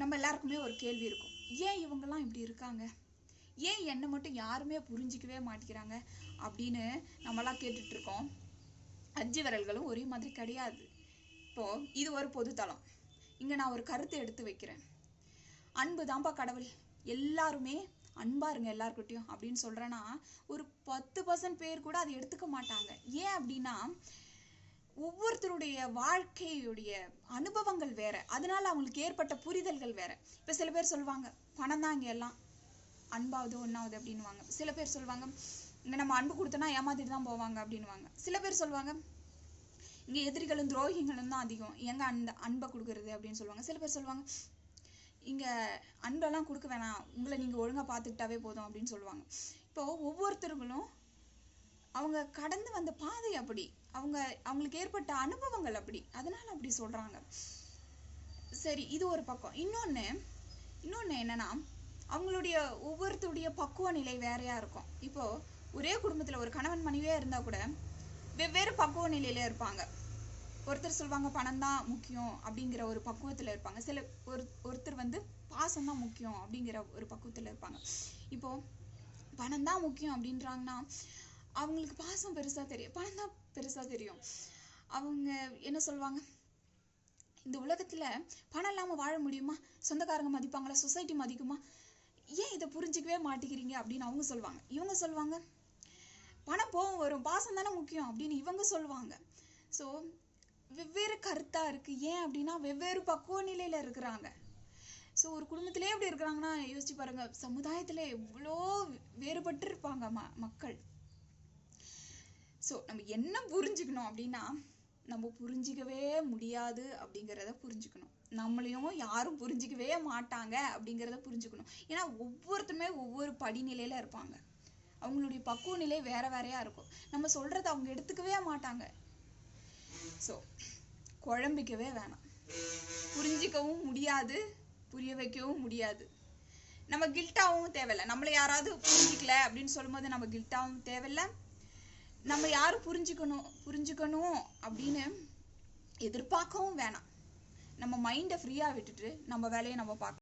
நம்ம எல்லாருக்குமே ஒரு கேள்வி இருக்கும். ஏன் இவங்கெல்லாம் இப்படி இருக்காங்க, ஏன் என்னை மட்டும் யாருமே புரிஞ்சிக்கவே மாட்டேங்கிறாங்க அப்படின்னு நம்மலாம் கேட்டுட்டு இருக்கோம். அஞ்சு விரல்களும் ஒரே மாதிரி கிடையாது. இப்போ இது ஒரு பொதுத்தளம். இங்க நான் ஒரு கருத்தை எடுத்து வைக்கிறேன். அன்பு தான்ப்பா கடவுள், எல்லாருமே அன்பா இருங்க எல்லாருக்கிட்டையும் அப்படின்னு சொல்றேன்னா ஒரு 10% பேர் கூட அதை எடுத்துக்க மாட்டாங்க. ஏன் அப்படின்னா ஒவ்வொருத்தருடைய வாழ்க்கையுடைய அனுபவங்கள் வேற, அதனால அவங்களுக்கு ஏற்பட்ட புரிதல்கள் வேற. இப்ப சில பேர் சொல்லுவாங்க பணம் தான் இங்க எல்லாம், அன்பாவது ஒன்னாவது அப்படின்னுவாங்க. சில பேர் சொல்லுவாங்க இங்க நம்ம அன்பு கொடுத்தோம்னா ஏமாத்திட்டு தான் போவாங்க அப்படின்னுவாங்க. சில பேர் சொல்லுவாங்க இங்க எதிரிகளும் துரோகிகளும் தான் அதிகம், எங்க அந்த அன்பை கொடுக்கறது அப்படின்னு சொல்லுவாங்க. சில பேர் சொல்லுவாங்க இங்க அன்பெல்லாம் கொடுக்க வேணாம், உங்களை நீங்க ஒழுங்கா பார்த்துக்கிட்டாவே போதும் அப்படின்னு சொல்லுவாங்க. இப்போ ஒவ்வொருத்தர்களும் அவங்க கடந்து வந்த பாதை அப்படி, அவங்களுக்கு ஏற்பட்ட அனுபவங்கள் அப்படி, அதனால அப்படி சொல்றாங்க. சரி, இது ஒரு பக்கம். இன்னொன்னு என்னன்னா அவங்களுடைய ஒவ்வொருத்தருடைய பக்குவ நிலை வேறையா இருக்கும். இப்போ ஒரே குடும்பத்துல ஒரு கணவன் மனைவியா இருந்தா கூட வெவ்வேறு பக்குவ நிலையில இருப்பாங்க. ஒருத்தர் சொல்லுவாங்க பணம் தான் முக்கியம் அப்படிங்கிற ஒரு பக்குவத்துல இருப்பாங்க. ஒருத்தர் வந்து பாசம் தான் முக்கியம் அப்படிங்கிற ஒரு பக்குவத்துல இருப்பாங்க. இப்போ பணம் தான் முக்கியம் அப்படின்றாங்கன்னா அவங்களுக்கு பாசம் பெருசா தெரியும், பணம் தான் பெருசா தெரியும். அவங்க என்ன சொல்லுவாங்க, இந்த உலகத்துல பணம் இல்லாம வாழ முடியுமா, சொந்தக்காரங்க மதிப்பாங்களா, சொசைட்டி மதிக்குமா, ஏன் இதை புரிஞ்சுக்கவே மாட்டேங்கிறீங்க அப்படின்னு அவங்க சொல்லுவாங்க. இவங்க சொல்லுவாங்க பணம் போகும் வரும், பாசம் தானே முக்கியம் அப்படின்னு இவங்க சொல்லுவாங்க. ஸோ வெவ்வேறு கருத்தா இருக்கு. ஏன் அப்படின்னா வெவ்வேறு பக்குவ நிலையில இருக்கிறாங்க. ஸோ ஒரு குடும்பத்திலே எப்படி இருக்கிறாங்கன்னா யோசிச்சு பாருங்க, சமுதாயத்துல எவ்வளோ வேறுபட்டு இருப்பாங்க மக்கள். ஸோ நம்ம என்ன புரிஞ்சுக்கணும் அப்படின்னா, நம்ம புரிஞ்சிக்கவே முடியாது அப்படிங்கிறத புரிஞ்சுக்கணும். நம்மளையும் யாரும் புரிஞ்சிக்கவே மாட்டாங்க அப்படிங்கிறத புரிஞ்சுக்கணும். ஏன்னா ஒவ்வொருத்தருமே ஒவ்வொரு படிநிலையில இருப்பாங்க. அவங்களுடைய பக்குவ நிலை வேற வேறையா இருக்கும். நம்ம சொல்றதை அவங்க எடுத்துக்கவே மாட்டாங்க. ஸோ குழம்பிக்கவே வேணாம். புரிஞ்சிக்கவும் முடியாது, புரிய வைக்கவும் முடியாது. நம்ம கில்ட்டாகவும் தேவையில்லை. நம்மளை யாராவது புரிஞ்சிக்கல அப்படின்னு சொல்லும்போது நம்ம கில்ட்டாகவும் தேவையில்லை. நம்ம யாரும் புரிஞ்சுக்கணும் அப்படின்னு எதிர்பார்க்கவும் வேணாம். நம்ம மைண்டை ஃப்ரீயா விட்டுட்டு நம்ம வேலையை நம்ம பார்க்கலாம்.